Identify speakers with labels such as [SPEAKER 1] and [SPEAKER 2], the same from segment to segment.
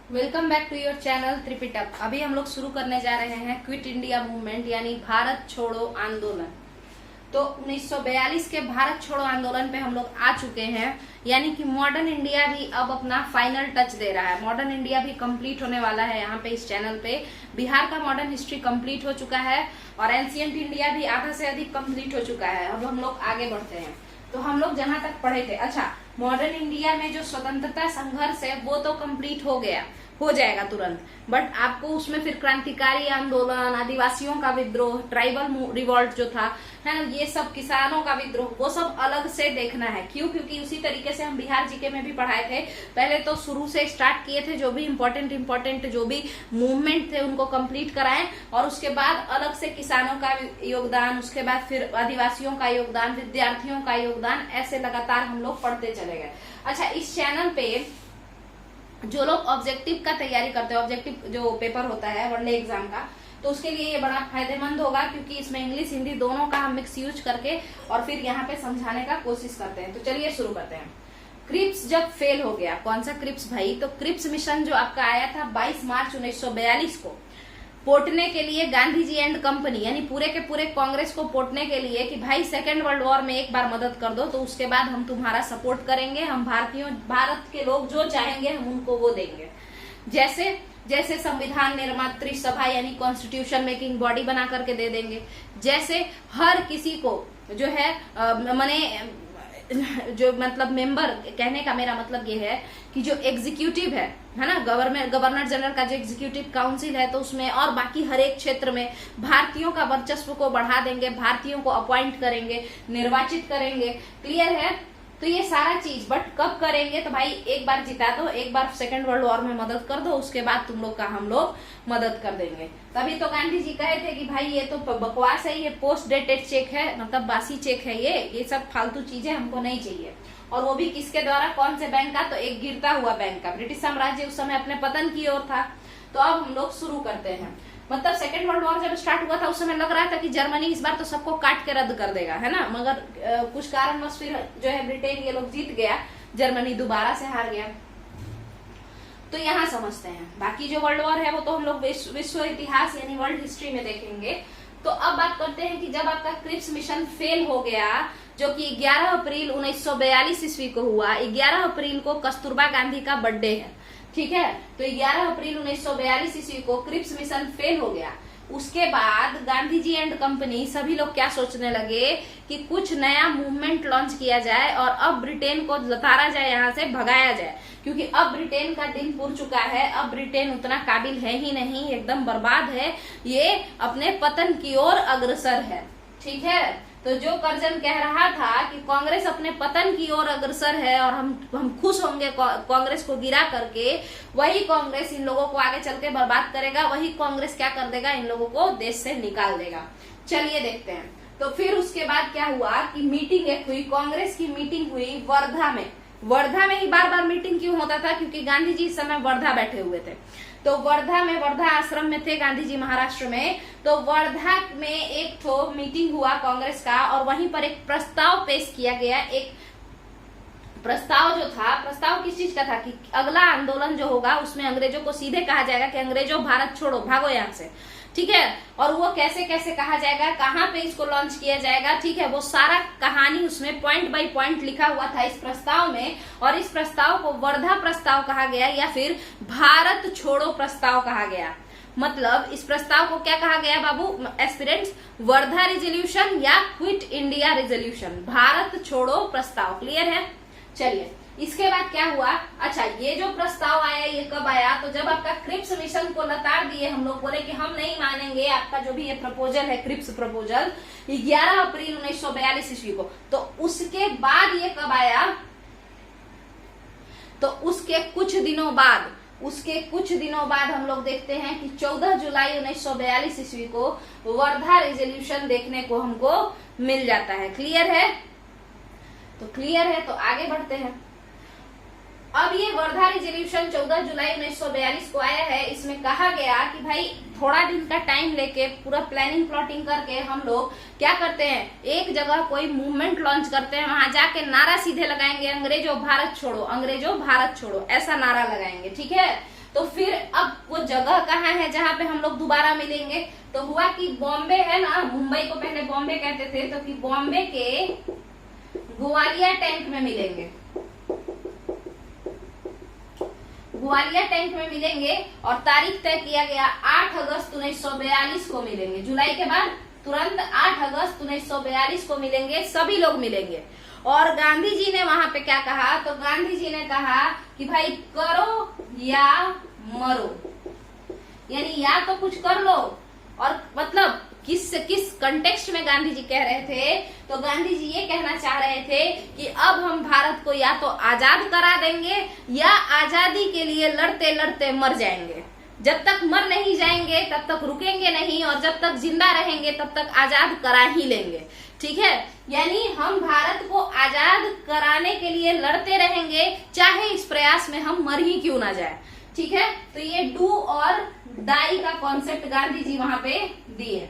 [SPEAKER 1] Welcome back to your channel Tripitak. अभी हम लोग शुरू करने जा रहे हैं क्विट इंडिया मूवमेंट यानी भारत छोड़ो आंदोलन। तो 1942 के भारत छोड़ो आंदोलन पे हम लोग आ चुके हैं, यानी कि मॉडर्न इंडिया भी अब अपना फाइनल टच दे रहा है। मॉडर्न इंडिया भी कंप्लीट होने वाला है। यहाँ पे इस चैनल पे बिहार का मॉडर्न हिस्ट्री कंप्लीट हो चुका है और एंशिएंट इंडिया भी आधा से अधिक कंप्लीट हो चुका है। अब हम लोग आगे बढ़ते हैं। तो हम लोग जहां तक पढ़े थे, अच्छा, मॉडर्न इंडिया में जो स्वतंत्रता संघर्ष है वो तो कंप्लीट हो जाएगा तुरंत, बट आपको उसमें फिर क्रांतिकारी आंदोलन, आदिवासियों का विद्रोह, ट्राइबल रिवॉल्ट जो था, है ना, ये सब किसानों का विद्रोह, वो सब अलग से देखना है। क्यों? क्योंकि उसी तरीके से हम बिहार जीके में भी पढ़ाए थे। पहले तो शुरू से स्टार्ट किए थे, जो भी इम्पोर्टेंट जो भी मूवमेंट थे उनको कंप्लीट कराएं, और उसके बाद अलग से किसानों का योगदान, उसके बाद फिर आदिवासियों का योगदान, विद्यार्थियों का योगदान, ऐसे लगातार हम लोग पढ़ते चले गए। अच्छा, इस चैनल पे जो लोग ऑब्जेक्टिव का तैयारी करते हैं, ऑब्जेक्टिव जो पेपर होता है वनडे एग्जाम का, तो उसके लिए ये बड़ा फायदेमंद होगा, क्योंकि इसमें इंग्लिश हिंदी दोनों का हम मिक्स यूज करके और फिर यहाँ पे समझाने का कोशिश करते हैं। तो चलिए शुरू करते हैं। क्रिप्स जब फेल हो गया, कौन सा क्रिप्स भाई? तो क्रिप्स मिशन जो आपका आया था 22 मार्च 1942 को, पोटने के लिए गांधी जी एंड कंपनी, यानी पूरे के पूरे कांग्रेस को पोटने के लिए कि भाई सेकेंड वर्ल्ड वॉर में एक बार मदद कर दो, तो उसके बाद हम तुम्हारा सपोर्ट करेंगे, हम भारत के लोग जो चाहेंगे हम उनको वो देंगे। जैसे जैसे संविधान निर्मात्री सभा यानी कॉन्स्टिट्यूशन मेकिंग बॉडी बना करके दे देंगे, जैसे हर किसी को जो है जो मतलब मेंबर, कहने का मेरा मतलब ये है कि जो एग्जीक्यूटिव है ना, गवर्नर जनरल का जो एग्जीक्यूटिव काउंसिल है, तो उसमें और बाकी हर एक क्षेत्र में भारतीयों का वर्चस्व को बढ़ा देंगे, भारतीयों को अपॉइंट करेंगे, निर्वाचित करेंगे। क्लियर है? तो ये सारा चीज, बट कब करेंगे? तो भाई एक बार जिता दो, एक बार सेकेंड वर्ल्ड वॉर में मदद कर दो, उसके बाद तुम लोग का हम लोग मदद कर देंगे। तभी तो गांधी जी कहे थे कि भाई ये तो बकवास है, ये पोस्ट डेटेड चेक है, मतलब बासी चेक है, ये सब फालतू चीजें हमको नहीं चाहिए। और वो भी किसके द्वारा? कौन से बैंक का? तो एक गिरता हुआ बैंक का। ब्रिटिश साम्राज्य उस समय अपने पतन की ओर था। तो अब हम लोग शुरू करते हैं। मतलब सेकेंड वर्ल्ड वॉर जब स्टार्ट हुआ था उस समय लग रहा था कि जर्मनी इस बार तो सबको काट के रद्द कर देगा, है ना, मगर कुछ कारणवश फिर जो है ब्रिटेन ये लोग जीत गया, जर्मनी दोबारा से हार गया। तो यहाँ समझते हैं। बाकी जो वर्ल्ड वॉर है वो तो हम लोग विश्व इतिहास यानी वर्ल्ड हिस्ट्री में देखेंगे। तो अब बात करते हैं कि जब आपका क्रिप्स मिशन फेल हो गया, जो कि 11 अप्रैल 1942 ईस्वी को हुआ। 11 अप्रैल को कस्तूरबा गांधी का बर्थडे है, ठीक है। तो 11 अप्रैल 1942 ईस्वी को क्रिप्स मिशन फेल हो गया। उसके बाद गांधी जी एंड कंपनी सभी लोग क्या सोचने लगे कि कुछ नया मूवमेंट लॉन्च किया जाए और अब ब्रिटेन को लताड़ा जाए, यहाँ से भगाया जाए, क्योंकि अब ब्रिटेन का दिन पुर चुका है। अब ब्रिटेन उतना काबिल है ही नहीं, एकदम बर्बाद है, ये अपने पतन की ओर अग्रसर है, ठीक है। तो जो कर्जन कह रहा था कि कांग्रेस अपने पतन की ओर अग्रसर है और हम खुश होंगे कांग्रेस को गिरा करके, वही कांग्रेस इन लोगों को आगे चल के बर्बाद करेगा। वही कांग्रेस क्या कर देगा? इन लोगों को देश से निकाल देगा। चलिए देखते हैं। तो फिर उसके बाद क्या हुआ कि मीटिंग एक हुई, कांग्रेस की मीटिंग हुई वर्धा में। वर्धा में ही बार बार मीटिंग क्यों होता था? क्योंकि गांधी जी इस समय वर्धा बैठे हुए थे। तो वर्धा में, वर्धा आश्रम में थे गांधी जी, महाराष्ट्र में। तो वर्धा में एक तो मीटिंग हुआ कांग्रेस का, और वहीं पर एक प्रस्ताव पेश किया गया। एक प्रस्ताव जो था, प्रस्ताव किस चीज का था कि अगला आंदोलन जो होगा उसमें अंग्रेजों को सीधे कहा जाएगा कि अंग्रेजों भारत छोड़ो, भागो यहाँ से, ठीक है। और वो कैसे कैसे कहा जाएगा, कहाँ पे इसको लॉन्च किया जाएगा, ठीक है, वो सारा कहानी उसमें पॉइंट बाय पॉइंट लिखा हुआ था इस प्रस्ताव में। और इस प्रस्ताव को वर्धा प्रस्ताव कहा गया या फिर भारत छोड़ो प्रस्ताव कहा गया। मतलब इस प्रस्ताव को क्या कहा गया बाबू एस्पिरेंट्स? वर्धा रेजोल्यूशन या क्विट इंडिया रेजोल्यूशन, भारत छोड़ो प्रस्ताव। क्लियर है? चलिए, इसके बाद क्या हुआ? अच्छा, ये जो प्रस्ताव आया ये कब आया? तो जब आपका क्रिप्स मिशन को लताड़ दिए, हम लोग बोले कि हम नहीं मानेंगे आपका जो भी ये प्रपोजल है, क्रिप्स प्रपोजल, 11 अप्रैल 1942 ईस्वी को। तो उसके बाद ये कब आया? तो उसके कुछ दिनों बाद हम लोग देखते हैं कि 14 जुलाई 1942 ईस्वी को वर्धा रेजोल्यूशन देखने को हमको मिल जाता है। क्लियर है? तो क्लियर है, तो आगे बढ़ते हैं। अब ये वर्धा रेजोल्यूशन 14 जुलाई 1942 को आया है। इसमें कहा गया कि भाई थोड़ा दिन का टाइम लेके पूरा प्लानिंग प्लॉटिंग करके हम लोग क्या करते हैं, एक जगह कोई मूवमेंट लॉन्च करते हैं, वहां जाके नारा सीधे लगाएंगे, अंग्रेजों भारत छोड़ो, अंग्रेजों भारत छोड़ो, ऐसा नारा लगाएंगे, ठीक है। तो फिर अब वो जगह कहाँ है जहाँ पे हम लोग दोबारा मिलेंगे? तो हुआ कि बॉम्बे है ना, मुंबई को पहले बॉम्बे कहते थे, तो कि बॉम्बे के ग्वालियर टैंक में मिलेंगे, ग्वालियर टैंक में मिलेंगे। और तारीख तय किया गया 8 अगस्त 1942 को मिलेंगे। जुलाई के बाद तुरंत 8 अगस्त 1942 को मिलेंगे, सभी लोग मिलेंगे। और गांधी जी ने वहां पे क्या कहा? तो गांधी जी ने कहा कि भाई करो या मरो, यानी या तो कुछ कर लो। और मतलब किस कंटेक्स्ट में गांधी जी कह रहे थे? तो गांधी जी ये कहना चाह रहे थे कि अब हम भारत को या तो आजाद करा देंगे या आजादी के लिए लड़ते लड़ते मर जाएंगे। जब तक मर नहीं जाएंगे तब तक रुकेंगे नहीं, और जब तक जिंदा रहेंगे तब तक आजाद करा ही लेंगे। ठीक है, यानी हम भारत को आजाद कराने के लिए लड़ते रहेंगे, चाहे इस प्रयास में हम मर ही क्यों ना जाए। ठीक है, तो ये डू और डाई का कॉन्सेप्ट गांधी जी वहां पे दिए।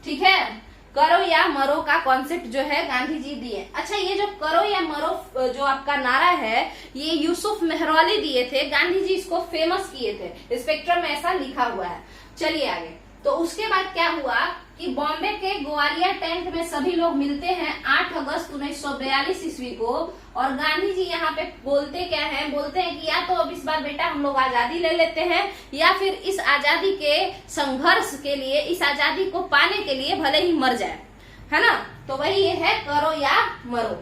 [SPEAKER 1] ठीक है, करो या मरो का कॉन्सेप्ट जो है गांधी जी दिए। अच्छा, ये जो करो या मरो जो आपका नारा है, ये यूसुफ मेहरौली दिए थे, गांधी जी इसको फेमस किए थे, स्पेक्ट्रम में ऐसा लिखा हुआ है। चलिए आगे। तो उसके बाद क्या हुआ कि बॉम्बे के ग्वालियर टैंक में सभी लोग मिलते हैं 8 अगस्त 1942 ईस्वी को। और गांधी जी यहाँ पे बोलते क्या है? बोलते हैं कि या तो अब इस बार बेटा हम लोग आजादी ले लेते हैं, या फिर इस आजादी के संघर्ष के लिए, इस आजादी को पाने के लिए भले ही मर जाए, है ना। तो वही ये है करो या मरो।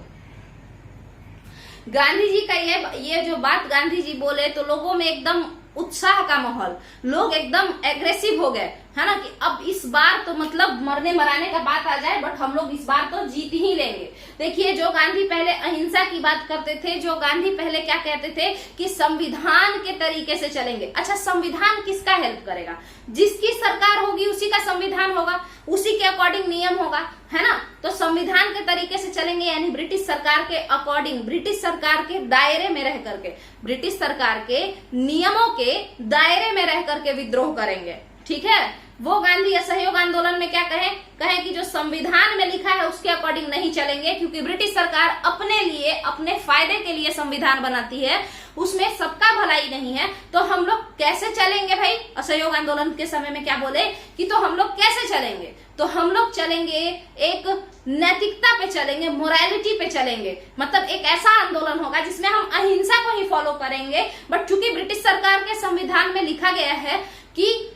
[SPEAKER 1] गांधी जी का ये जो बात गांधी जी बोले तो लोगों में एकदम उत्साह का माहौल, लोग एकदम एग्रेसिव हो गए, है ना, कि अब इस बार तो मतलब मरने मराने का बात आ जाए, बट हम लोग इस बार तो जीत ही लेंगे। देखिए, जो गांधी पहले अहिंसा की बात करते थे, जो गांधी पहले क्या कहते थे कि संविधान के तरीके से चलेंगे। अच्छा, संविधान किसका हेल्प करेगा? जिसकी सरकार होगी उसी का संविधान होगा, उसी के अकॉर्डिंग नियम होगा, है ना। तो संविधान के तरीके से चलेंगे, यानी ब्रिटिश सरकार के अकॉर्डिंग, ब्रिटिश सरकार के दायरे में रह करके, ब्रिटिश सरकार के नियमों के दायरे में रह करके विद्रोह करेंगे। ठीक है, वो गांधी असहयोग आंदोलन में क्या कहे कि जो संविधान में लिखा है उसके अकॉर्डिंग नहीं चलेंगे, क्योंकि ब्रिटिश सरकार अपने लिए, अपने फायदे के लिए संविधान बनाती है, उसमें सबका भलाई नहीं है। तो हम लोग कैसे चलेंगे भाई? असहयोग आंदोलन के समय में क्या बोले कि तो हम लोग कैसे चलेंगे? तो हम लोग चलेंगे एक नैतिकता पे चलेंगे, मोरालिटी पे चलेंगे। मतलब एक ऐसा आंदोलन होगा जिसमें हम अहिंसा को ही फॉलो करेंगे, बट चूंकि ब्रिटिश सरकार के संविधान में लिखा गया है कि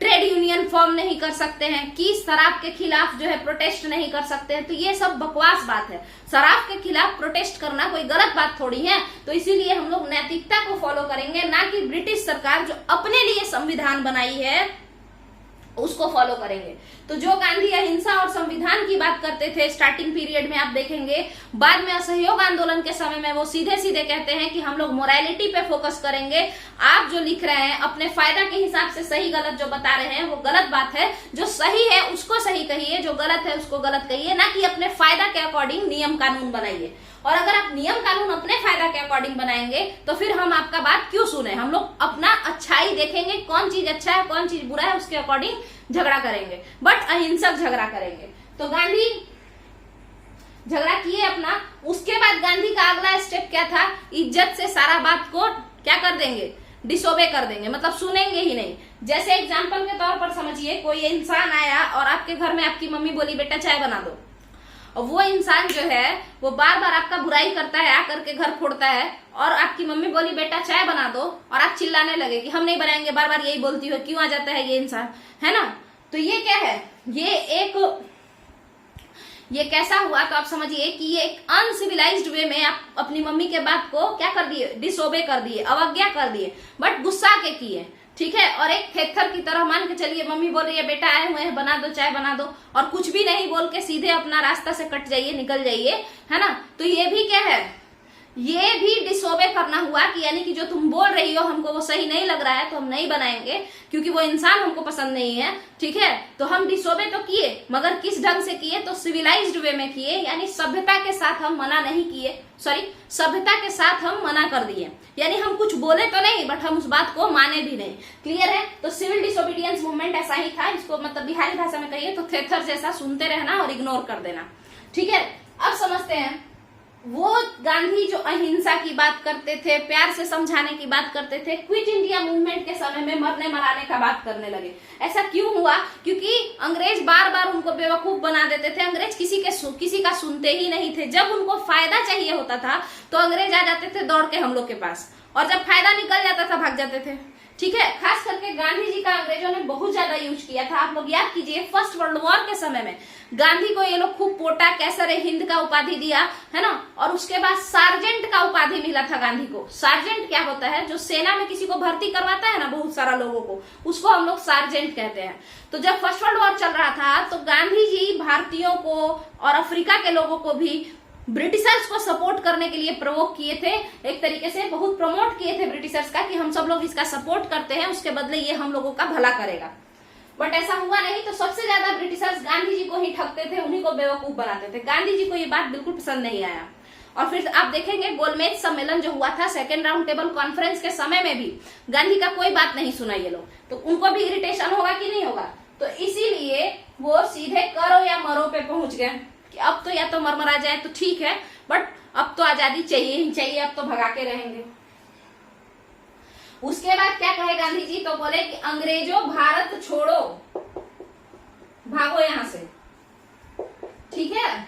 [SPEAKER 1] ट्रेड यूनियन फॉर्म नहीं कर सकते हैं, कि शराब के खिलाफ जो है प्रोटेस्ट नहीं कर सकते हैं, तो ये सब बकवास बात है। शराब के खिलाफ प्रोटेस्ट करना कोई गलत बात थोड़ी है। तो इसीलिए हम लोग नैतिकता को फॉलो करेंगे, ना कि ब्रिटिश सरकार जो अपने लिए संविधान बनाई है उसको फॉलो करेंगे। तो जो गांधी अहिंसा और संविधान की बात करते थे स्टार्टिंग पीरियड में, आप देखेंगे बाद में असहयोग आंदोलन के समय में वो सीधे सीधे कहते हैं कि हम लोग मोरालिटी पे फोकस करेंगे। आप जो लिख रहे हैं अपने फायदा के हिसाब से सही गलत जो बता रहे हैं वो गलत बात है। जो सही है उसको सही कहिए, जो गलत है उसको गलत कहिए, ना कि अपने फायदा के अकॉर्डिंग नियम कानून बनाइए। और अगर आप नियम कानून अपने फायदा के अकॉर्डिंग बनाएंगे तो फिर हम आपका बात क्यों सुने? हम लोग अपना अच्छाई देखेंगे, कौन चीज अच्छा है कौन चीज बुरा है उसके अकॉर्डिंग झगड़ा करेंगे, बट अहिंसक झगड़ा करेंगे। तो गांधी झगड़ा किए अपना। उसके बाद गांधी का अगला स्टेप क्या था? इज्जत से सारा बात को क्या कर देंगे? डिसोबे कर देंगे, मतलब सुनेंगे ही नहीं। जैसे एग्जाम्पल के तौर पर समझिए, कोई इंसान आया और आपके घर में आपकी मम्मी बोली बेटा चाय बना दो, और वो इंसान जो है वो बार बार आपका बुराई करता है, आकर के घर फोड़ता है, और आपकी मम्मी बोली बेटा चाय बना दो, और आप चिल्लाने लगे कि हम नहीं बनाएंगे, बार बार यही बोलती हो, क्यों आ जाता है ये इंसान, है ना। तो ये क्या है? ये कैसा हुआ? तो आप समझिए कि ये एक अनसिविलाइज्ड वे में आप अपनी मम्मी के बात को क्या कर दिए? डिसोबे कर दिए, अवज्ञा कर दिए, बट गुस्सा के किए। ठीक है, और एक थेथर की तरह मान के चलिए, मम्मी बोल रही है बेटा आए हुए हैं बना दो चाय बना दो, और कुछ भी नहीं बोल के सीधे अपना रास्ता से कट जाइए, निकल जाइए, है ना। तो ये भी क्या है? ये भी डिसोबे करना हुआ कि यानी कि जो तुम बोल रही हो हमको वो सही नहीं लग रहा है तो हम नहीं बनाएंगे, क्योंकि वो इंसान हमको पसंद नहीं है। ठीक है, तो हम डिसोबे तो किए, मगर किस ढंग से किए? तो सिविलाइज्ड वे में किए, यानी सभ्यता के साथ हम मना नहीं किए, सभ्यता के साथ हम मना कर दिए। यानी हम कुछ बोले तो नहीं, बट हम उस बात को माने भी नहीं। क्लियर है? तो सिविल डिसोबीडियंस मूवमेंट ऐसा ही था। इसको मतलब बिहारी भाषा में कहिए तो थेथर जैसा सुनते रहना और इग्नोर कर देना। ठीक है, अब समझते हैं वो गांधी जो अहिंसा की बात करते थे, प्यार से समझाने की बात करते थे, क्विट इंडिया मूवमेंट के समय में मरने मराने का बात करने लगे। ऐसा क्यों हुआ? क्योंकि अंग्रेज बार बार उनको बेवकूफ बना देते थे। अंग्रेज किसी का सुनते ही नहीं थे। जब उनको फायदा चाहिए होता था तो अंग्रेज आ जाते थे दौड़ के हम लोग के पास, और जब फायदा निकल जाता था भाग जाते थे। ठीक है, खास करके गांधी जी का अंग्रेजों ने बहुत ज्यादा यूज किया था। आप लोग याद कीजिए, फर्स्ट वर्ल्ड वॉर के समय में गांधी को ये लोग खूब पोटा कैसर हिंद का उपाधि दिया है ना, और उसके बाद सार्जेंट का उपाधि मिला था गांधी को। सार्जेंट क्या होता है? जो सेना में किसी को भर्ती करवाता है ना बहुत सारा लोगों को, उसको हम लोग सार्जेंट कहते हैं। तो जब फर्स्ट वर्ल्ड वॉर चल रहा था तो गांधी जी भारतीयों को और अफ्रीका के लोगों को भी ब्रिटिशर्स को सपोर्ट करने के लिए प्रवोक किए थे। एक तरीके से बहुत प्रमोट किए थे ब्रिटिशर्स का कि हम सब लोग इसका सपोर्ट करते हैं, उसके बदले ये हम लोगों का भला करेगा। बट ऐसा हुआ नहीं। तो सबसे ज्यादा ब्रिटिशर्स गांधी जी को ही ठगते थे, उन्हीं को बेवकूफ बनाते थे। गांधी जी को ये बात बिल्कुल पसंद नहीं आया। और फिर आप देखेंगे गोलमेज सम्मेलन जो हुआ था, सेकेंड राउंड टेबल कॉन्फ्रेंस के समय में भी गांधी का कोई बात नहीं सुना ये लोग। तो उनको भी इरिटेशन होगा कि नहीं होगा? तो इसीलिए वो सीधे करो या मरो पे पहुंच गए कि अब तो या तो मरमरा जाए तो ठीक है, बट अब तो आजादी चाहिए ही चाहिए, अब तो भगा के रहेंगे। उसके बाद क्या कहे गांधी जी? तो बोले कि अंग्रेजों भारत छोड़ो, भागो यहां से। ठीक है,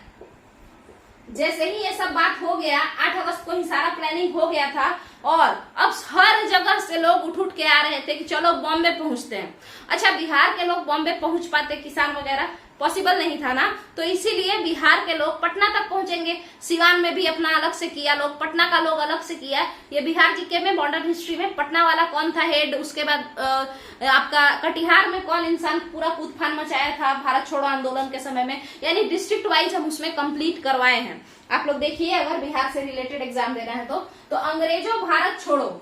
[SPEAKER 1] जैसे ही ये सब बात हो गया, 8 अगस्त को ही सारा प्लानिंग हो गया था, और अब हर जगह से लोग उठ के आ रहे थे कि चलो बॉम्बे पहुंचते हैं। अच्छा, बिहार के लोग बॉम्बे पहुंच पाते, किसान वगैरह? पॉसिबल नहीं था ना। तो इसीलिए बिहार के लोग पटना तक पहुंचेंगे। सिवान में भी अपना अलग से किया लोग, पटना का लोग अलग से किया। ये बिहार जीके में मॉडर्न हिस्ट्री में पटना वाला कौन था हेड, उसके बाद आपका कटिहार में कौन इंसान पूरा कूदफान मचाया था भारत छोड़ो आंदोलन के समय में, यानी डिस्ट्रिक्ट वाइज हम उसमें कंप्लीट करवाए हैं। आप लोग देखिए, अगर बिहार से रिलेटेड एग्जाम देना है तो अंग्रेजों भारत छोड़ो,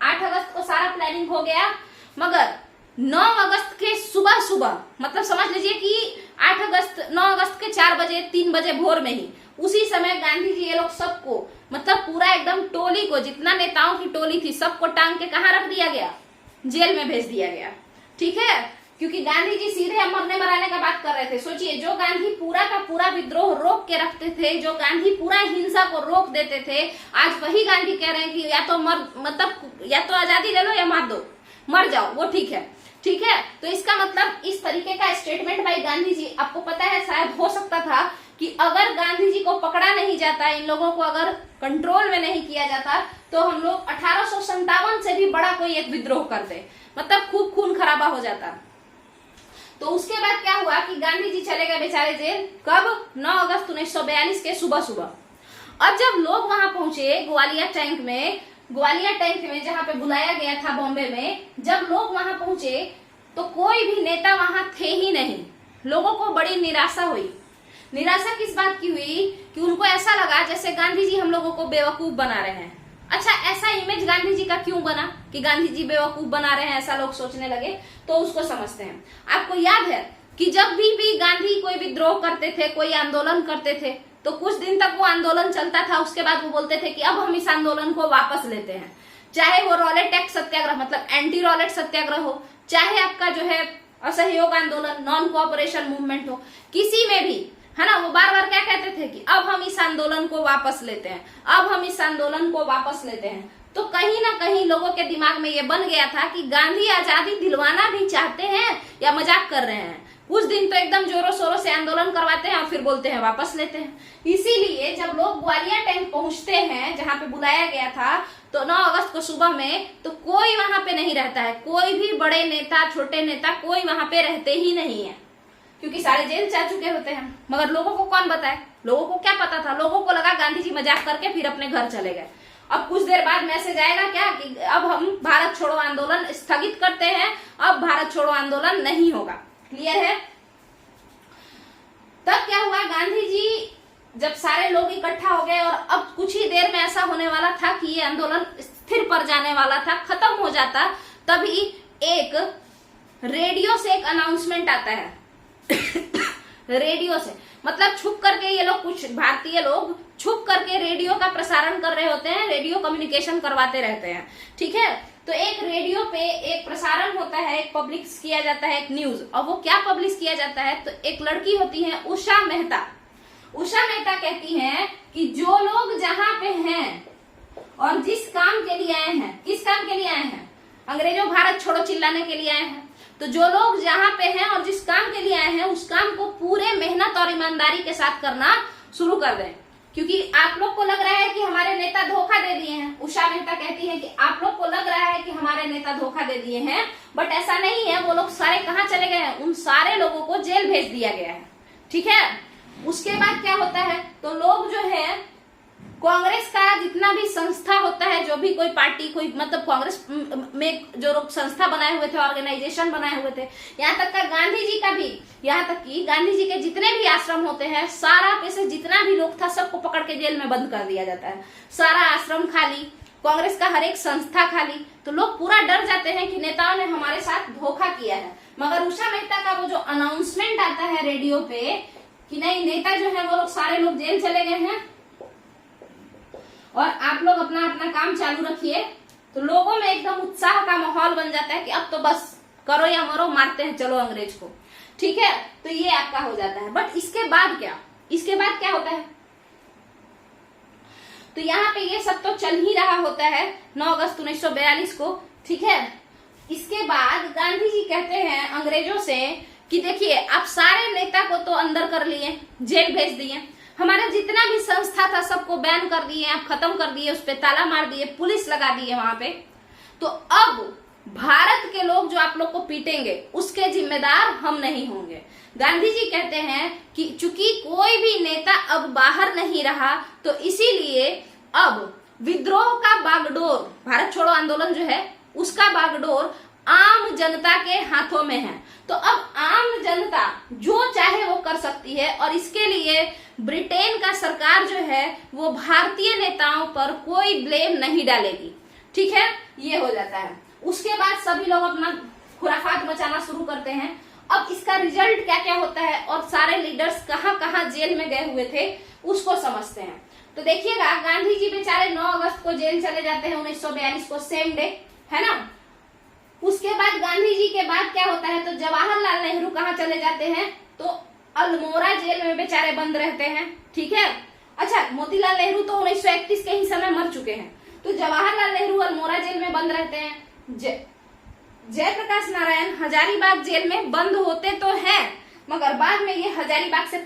[SPEAKER 1] 8 अगस्त को सारा प्लानिंग हो गया। मगर 9 अगस्त के सुबह सुबह, मतलब समझ लीजिए कि 9 अगस्त के 4 बजे 3 बजे भोर में ही, उसी समय गांधी जी ये लोग सबको, मतलब पूरा एकदम टोली को, जितना नेताओं की टोली थी सबको टांग के कहाँ रख दिया गया? जेल में भेज दिया गया। ठीक है, क्योंकि गांधी जी सीधे मरने मराने का बात कर रहे थे। सोचिए, जो गांधी पूरा का पूरा विद्रोह रोक के रखते थे, जो गांधी पूरा हिंसा को रोक देते थे, आज वही गांधी कह रहे हैं कि या तो मतलब या तो आजादी ले लो या मार दो, मर जाओ, वो ठीक है। ठीक है, तो इसका मतलब इस तरीके का स्टेटमेंट बाई गांधी जी, आपको पता है शायद हो सकता था कि अगर गांधी जी को पकड़ा नहीं जाता, इन लोगों को अगर कंट्रोल में नहीं किया जाता, तो हम लोग 1857 से भी बड़ा कोई एक विद्रोह करते, मतलब खूब खून खराबा हो जाता। तो उसके बाद क्या हुआ कि गांधी जी चले गए बेचारे जेल। कब? 9 अगस्त 1942 के सुबह सुबह। अब जब लोग वहां पहुंचे ग्वालियर टैंक में जहां पे बुलाया गया था बॉम्बे में, जब लोग वहां पहुंचे तो कोई भी नेता वहां थे ही नहीं। लोगों को बड़ी निराशा हुई। निराशा किस बात की हुई? कि उनको ऐसा लगा जैसे गांधी जी हम लोगों को बेवकूफ बना रहे हैं। अच्छा, ऐसा इमेज गांधी जी का क्यों बना कि गांधी जी बेवकूफ बना रहे हैं, ऐसा लोग सोचने लगे? तो उसको समझते हैं। आपको याद है कि जब भी गांधी कोई विद्रोह करते थे, कोई आंदोलन करते थे, तो कुछ दिन तक वो आंदोलन चलता था। उसके बाद वो बोलते थे कि अब हम इस आंदोलन को वापस लेते हैं। चाहे वो रॉलेट एक्ट सत्याग्रह, मतलब एंटी रॉलेट सत्याग्रह हो, चाहे आपका जो है असहयोग आंदोलन, नॉन कोऑपरेशन मूवमेंट हो, किसी में भी, है ना, वो बार बार क्या कहते थे कि अब हम इस आंदोलन को वापस लेते हैं, अब हम इस आंदोलन को वापस लेते हैं। तो कहीं ना कहीं लोगों के दिमाग में ये बन गया था कि गांधी आजादी दिलवाना भी चाहते हैं या मजाक कर रहे हैं। कुछ दिन तो एकदम जोरों शोरों से आंदोलन करवाते हैं और फिर बोलते हैं वापस लेते हैं। इसीलिए जब लोग ग्वालियर टैंक पहुंचते हैं जहां पे बुलाया गया था, तो 9 अगस्त को सुबह में, तो कोई वहां पे नहीं रहता है। कोई भी बड़े नेता, छोटे नेता, कोई वहां पे रहते ही नहीं है, क्योंकि सारे जेल जा चुके होते हैं। मगर लोगों को कौन बताए? लोगों को क्या पता था? लोगों को लगा गांधी जी मजाक करके फिर अपने घर चले गए। अब कुछ देर बाद मैसेज आएगा क्या कि अब हम भारत छोड़ो आंदोलन स्थगित करते हैं, अब भारत छोड़ो आंदोलन नहीं होगा। क्लियर है? तब क्या हुआ, गांधी जी जब सारे लोग इकट्ठा हो गए और अब कुछ ही देर में ऐसा होने वाला था कि ये आंदोलन स्थिर पर जाने वाला था, खत्म हो जाता, तभी एक रेडियो से एक अनाउंसमेंट आता है। रेडियो से मतलब छुप करके ये लोग, कुछ भारतीय लोग छुप करके रेडियो का प्रसारण कर रहे होते हैं, रेडियो कम्युनिकेशन करवाते रहते हैं। ठीक है, तो एक रेडियो पे एक प्रसारण होता है, एक पब्लिश किया जाता है एक न्यूज। और वो क्या पब्लिश किया जाता है? तो एक लड़की होती है उषा मेहता, उषा मेहता कहती हैं कि जो लोग जहां पे हैं और जिस काम के लिए आए हैं, किस काम के लिए आए हैं, अंग्रेजों भारत छोड़ो चिल्लाने के लिए आए हैं, तो जो लोग जहां पे हैं और जिस काम के लिए आए हैं उस काम को पूरे मेहनत और ईमानदारी के साथ करना शुरू कर दें। क्योंकि आप लोग को लग रहा है कि हमारे नेता धोखा दे दिए हैं। उषा मेहता कहती है कि आप लोग को लग रहा है कि हमारे नेता धोखा दे दिए हैं, बट ऐसा नहीं है। वो लोग सारे कहाँ चले गए हैं? उन सारे लोगों को जेल भेज दिया गया है। ठीक है, उसके बाद क्या होता है, तो लोग जो है कांग्रेस का जितना भी संस्था होता है, जो भी कोई पार्टी, कोई मतलब कांग्रेस में जो लोग संस्था बनाए हुए थे, ऑर्गेनाइजेशन बनाए हुए थे, यहाँ तक का गांधी जी का भी, यहाँ तक कि गांधी जी के जितने भी आश्रम होते हैं, सारा पैसे जितना भी लोग था सबको पकड़ के जेल में बंद कर दिया जाता है। सारा आश्रम खाली, कांग्रेस का हर एक संस्था खाली। तो लोग पूरा डर जाते हैं कि नेताओं ने हमारे साथ धोखा किया है। मगर उषा मेहता का वो जो अनाउंसमेंट आता है रेडियो पे कि नहीं, नेता जो है वो लोग सारे लोग जेल चले गए हैं और आप लोग अपना अपना काम चालू रखिए, तो लोगों में एकदम उत्साह का माहौल बन जाता है कि अब तो बस करो या मरो, मारते हैं चलो अंग्रेज को। ठीक है, तो ये आपका हो जाता है। बट इसके बाद क्या, इसके बाद क्या होता है, तो यहाँ पे ये सब तो चल ही रहा होता है 9 अगस्त 1942 को। ठीक है, इसके बाद गांधी जी कहते हैं अंग्रेजों से कि देखिए आप सारे नेता को तो अंदर कर लिए, जेल भेज दिए, हमारा जितना भी संस्था था सबको बैन कर दिए, आप खत्म कर दिए, उस पे ताला मार दिए, पुलिस लगा दिए वहां पे। तो अब भारत के लोग जो आप लोग को पीटेंगे उसके जिम्मेदार हम नहीं होंगे। गांधी जी कहते हैं कि चूंकि कोई भी नेता अब बाहर नहीं रहा, तो इसीलिए अब विद्रोह का बागडोर, भारत छोड़ो आंदोलन जो है उसका बागडोर आम जनता के हाथों में है। तो अब आम जनता जो चाहे वो कर सकती है और इसके लिए ब्रिटेन का सरकार जो है वो भारतीय नेताओं पर कोई ब्लेम नहीं डालेगी। ठीक है, ये हो जाता है। उसके बाद सभी लोग अपना खुराफात मचाना शुरू करते हैं। अब इसका रिजल्ट क्या क्या होता है और सारे लीडर्स कहाँ कहाँ जेल में गए हुए थे उसको समझते हैं। तो देखिएगा, गांधी जी बेचारे 9 अगस्त को जेल चले जाते हैं 1942 को, सेम डे, है ना। उसके बाद गांधी जी के बाद क्या होता है, तो जवाहरलाल नेहरू कहाँ चले जाते हैं, तो अल्मोड़ा जेल में बेचारे बंद रहते हैं। ठीक है, अच्छा मोतीलाल नेहरू तो 1931 के ही समय मर चुके हैं, तो जवाहरलाल नेहरू अल्मोड़ा जेल में बंद रहते हैं। जयप्रकाश नारायण हजारीबाग जेल में बंद होते तो हैं, मगर बाद में ये हजारीबाग से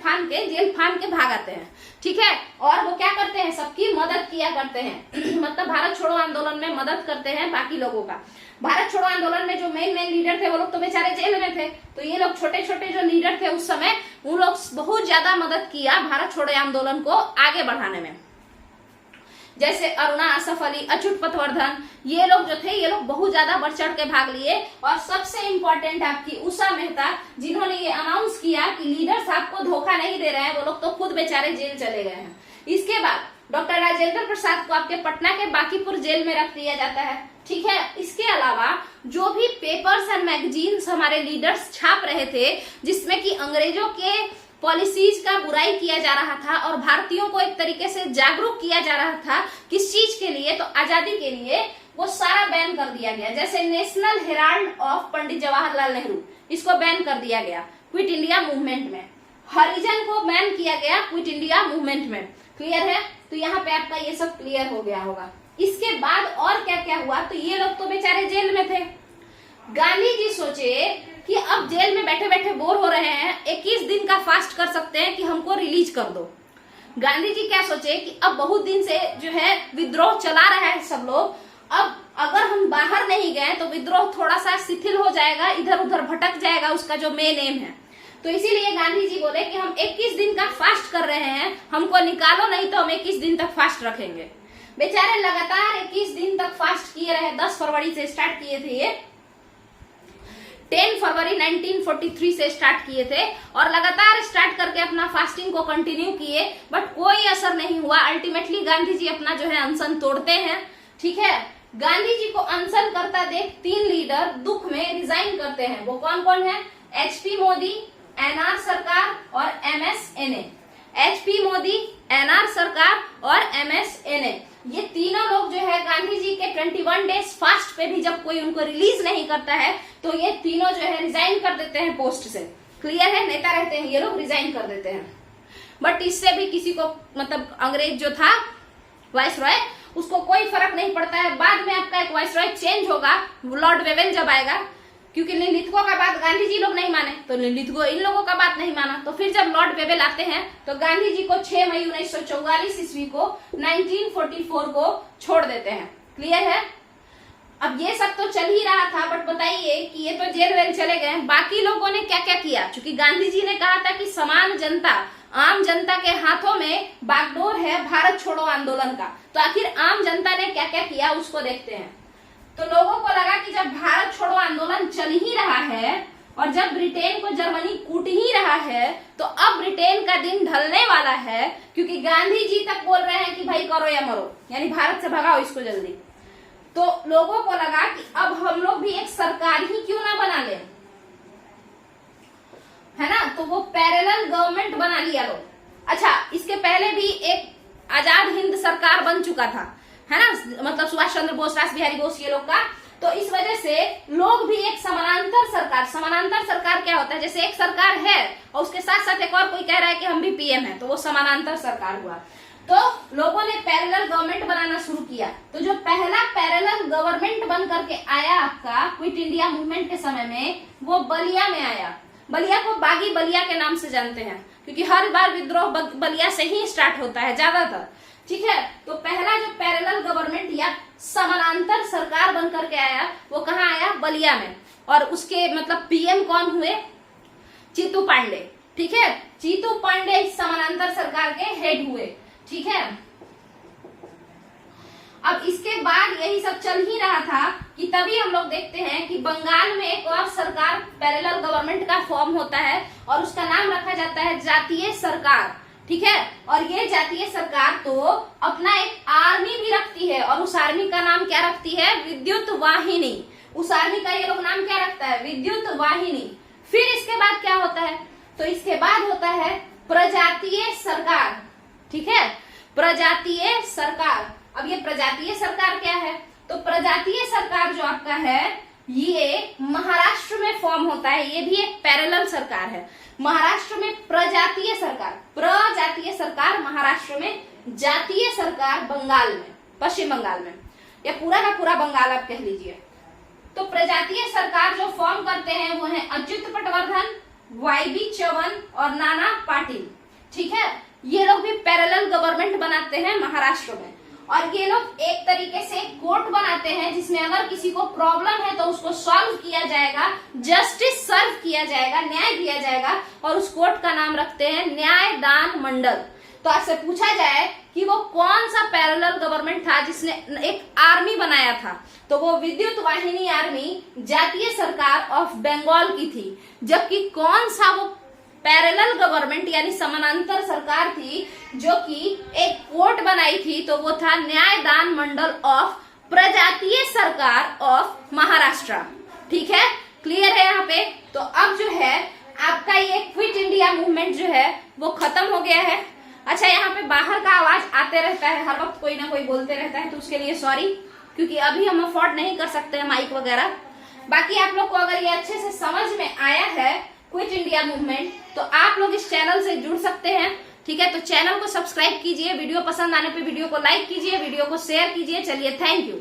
[SPEAKER 1] जेल फान के भाग आते हैं। ठीक है, और वो क्या करते हैं, सबकी मदद किया करते हैं मतलब भारत छोड़ो आंदोलन में मदद करते हैं बाकी लोगों का। भारत छोड़ो आंदोलन में जो मेन लीडर थे वो लोग तो बेचारे जेल में थे, तो ये लोग छोटे छोटे जो लीडर थे उस समय, उन लोग बहुत ज्यादा मदद किया भारत छोड़ो आंदोलन को आगे बढ़ाने में। जैसे अरुणा असफ अली, अच्युत पटवर्धन, ये लोग जो थे ये लोग बहुत ज्यादा बढ़ चढ़ के भाग लिए। और सबसे इम्पोर्टेंट आपकी उषा मेहता, जिन्होंने ये अनाउंस किया कि लीडर्स आपको धोखा नहीं दे रहे हैं, वो लोग तो खुद बेचारे जेल चले गए हैं। इसके बाद डॉक्टर राजेंद्र प्रसाद को आपके पटना के बांकीपुर जेल में रख दिया जाता है। ठीक है, इसके अलावा जो भी पेपर्स एंड मैगजीन्स हमारे लीडर्स छाप रहे थे, जिसमें कि अंग्रेजों के पॉलिसीज का बुराई किया जा रहा था और भारतीयों को एक तरीके से जागरूक किया जा रहा था, किस चीज के लिए, तो आजादी के लिए, वो सारा बैन कर दिया गया। जैसे national Herald of Pandit Jawaharlal Nehru, इसको बैन कर दिया गया क्विट इंडिया मूवमेंट में। हरिजन को बैन किया गया क्विट इंडिया मूवमेंट में। क्लियर है, तो यहाँ पे आपका ये सब क्लियर हो गया होगा। इसके बाद और क्या क्या हुआ, तो ये लोग तो बेचारे जेल में थे। गांधी जी सोचे कि अब जेल में बैठे बैठे बोर हो रहे हैं, 21 दिन का फास्ट कर सकते हैं कि हमको रिलीज कर दो। गांधी जी क्या सोचे कि अब बहुत दिन से जो है विद्रोह चला रहा है सब लोग, अब अगर हम बाहर नहीं गए तो विद्रोह थोड़ा सा शिथिल हो जाएगा, इधर उधर भटक जाएगा उसका जो मेन एम है। तो इसीलिए गांधी जी बोले कि हम 21 दिन का फास्ट कर रहे हैं, हमको निकालो नहीं तो हम 21 दिन तक फास्ट रखेंगे। बेचारे लगातार 21 दिन तक फास्ट किए रहे। 10 फरवरी से स्टार्ट किए थे ये, 10 फरवरी 1943 से स्टार्ट किए थे और लगातार स्टार्ट करके अपना फास्टिंग को कंटिन्यू किए, बट कोई असर नहीं हुआ। अल्टीमेटली गांधी जी अपना जो है अनशन तोड़ते हैं। ठीक है, गांधी जी को अनशन करता देख 3 लीडर दुख में रिजाइन करते हैं। वो कौन कौन है, HP मोदी, NR सरकार और MSNA। HP मोदी, NR सरकार और MSNA, ये तीनों लोग जो है गांधी जी के 21 डेज फास्ट पे भी जब कोई उनको रिलीज नहीं करता है तो ये तीनों जो है रिजाइन कर देते हैं पोस्ट से। क्लियर है, नेता रहते हैं ये लोग, रिजाइन कर देते हैं। बट इससे भी किसी को मतलब अंग्रेज जो था वाइसरॉय उसको कोई फर्क नहीं पड़ता है। बाद में आपका एक वाइसरॉय चेंज होगा लॉर्ड वेवेल जब आएगा, क्योंकि निलिथगो का बात गांधी जी लोग नहीं माने तो निलिथगो इन लोगों का बात नहीं माना। तो फिर जब लॉर्ड वेवेल आते हैं तो गांधी जी को 6 मई 1944 ईस्वी को 1944 को छोड़ देते हैं। क्लियर है? अब ये सब तो चल ही रहा था, बट बताइए कि ये तो जेल वेल चले गए, बाकी लोगों ने क्या क्या किया? क्योंकि गांधी जी ने कहा था कि समान जनता, आम जनता के हाथों में बागडोर है भारत छोड़ो आंदोलन का। तो आखिर आम जनता ने क्या क्या किया उसको देखते हैं। तो लोगों को लगा कि जब भारत छोड़ो आंदोलन चल ही रहा है और जब ब्रिटेन को जर्मनी कूट ही रहा है तो अब ब्रिटेन का दिन ढलने वाला है, क्योंकि गांधी जी तक बोल रहे हैं कि भाई करो या मरो, यानी भारत से भगाओ इसको जल्दी। तो लोगों को लगा कि अब हम लोग भी एक सरकार ही क्यों ना बना ले, है ना। तो वो पैरेलल गवर्नमेंट बना लिया लोग। अच्छा, इसके पहले भी एक आजाद हिंद सरकार बन चुका था, है ना, मतलब सुभाष चंद्र बोस, रास बिहारी बोस ये लोग का। तो इस वजह से लोग भी एक समानांतर सरकार क्या होता है, जैसे एक सरकार है और उसके साथ साथ एक और कोई कह रहा है कि हम भी पीएम है, तो वो समानांतर सरकार हुआ। तो लोगों ने पैरेलल गवर्नमेंट बनाना शुरू किया। तो जो पहला पैरेलल गवर्नमेंट बन करके आया आपका क्विट इंडिया मूवमेंट के समय में, वो बलिया में आया। बलिया को बागी बलिया के नाम से जानते हैं, क्योंकि हर बार विद्रोह बलिया से ही स्टार्ट होता है ज्यादातर। ठीक है, तो पहला जो पैरेलल गवर्नमेंट या समानांतर सरकार बन करके आया वो कहाँ आया? बलिया में। और उसके मतलब पीएम कौन हुए? चीतू पांडे। ठीक है, चीतू पांडे इस समानांतर सरकार के हेड हुए। ठीक है, अब इसके बाद यही सब चल ही रहा था कि तभी हम लोग देखते हैं कि बंगाल में एक और सरकार पैरेलल गवर्नमेंट का फॉर्म होता है और उसका नाम रखा जाता है जातीय सरकार। ठीक है, और ये जातीय सरकार तो अपना एक आर्मी भी रखती है और उस आर्मी का नाम क्या रखती है? विद्युत वाहिनी। उस आर्मी का ये लोग नाम क्या रखता है? विद्युत वाहिनी। फिर इसके बाद क्या होता है? तो इसके बाद होता है प्रजातीय सरकार। ठीक है, प्रजातीय सरकार। अब ये प्रजातीय सरकार क्या है? तो प्रजातीय सरकार जो आपका है ये महाराष्ट्र में फॉर्म होता है, ये भी एक पैरेलल सरकार है। महाराष्ट्र में प्रजातीय सरकार महाराष्ट्र में, जातीय सरकार बंगाल में, पश्चिम बंगाल में, या पूरा का पूरा बंगाल आप कह लीजिए। तो प्रजातीय सरकार जो फॉर्म करते हैं वो है अच्युत पटवर्धन, वाईबी चवन और नाना पाटिल। ठीक है, ये लोग भी पैरेलल गवर्नमेंट बनाते हैं महाराष्ट्र में। और ये लोग एक तरीके से कोर्ट बनाते हैं जिसमें अगर किसी को प्रॉब्लम है तो उसको सॉल्व किया जाएगा, जस्टिस सर्व किया जाएगा, न्याय दिया जाएगा, और उस कोर्ट का नाम रखते हैं न्यायदान मंडल। तो आपसे पूछा जाए कि वो कौन सा पैरेलल गवर्नमेंट था जिसने एक आर्मी बनाया था, तो वो विद्युत वाहिनी आर्मी जातीय सरकार ऑफ बंगाल की थी। जबकि कौन सा वो पैरेलल गवर्नमेंट यानी समानांतर सरकार थी जो कि एक कोर्ट बनाई थी, तो वो था न्यायदान मंडल ऑफ प्रजातीय सरकार ऑफ महाराष्ट्र। ठीक है, क्लियर है यहाँ पे? तो अब जो है आपका ये क्विट इंडिया मूवमेंट जो है वो खत्म हो गया है। अच्छा, यहाँ पे बाहर का आवाज आते रहता है, हर वक्त कोई ना कोई बोलते रहता है, तो उसके लिए सॉरी, क्योंकि अभी हम अफोर्ड नहीं कर सकते हैं माइक वगैरह। बाकी आप लोग को अगर ये अच्छे से समझ में आया है क्विट इंडिया मूवमेंट, तो आप लोग इस चैनल से जुड़ सकते हैं। ठीक है, तो चैनल को सब्सक्राइब कीजिए, वीडियो पसंद आने पे वीडियो को लाइक कीजिए, वीडियो को शेयर कीजिए। चलिए, थैंक यू।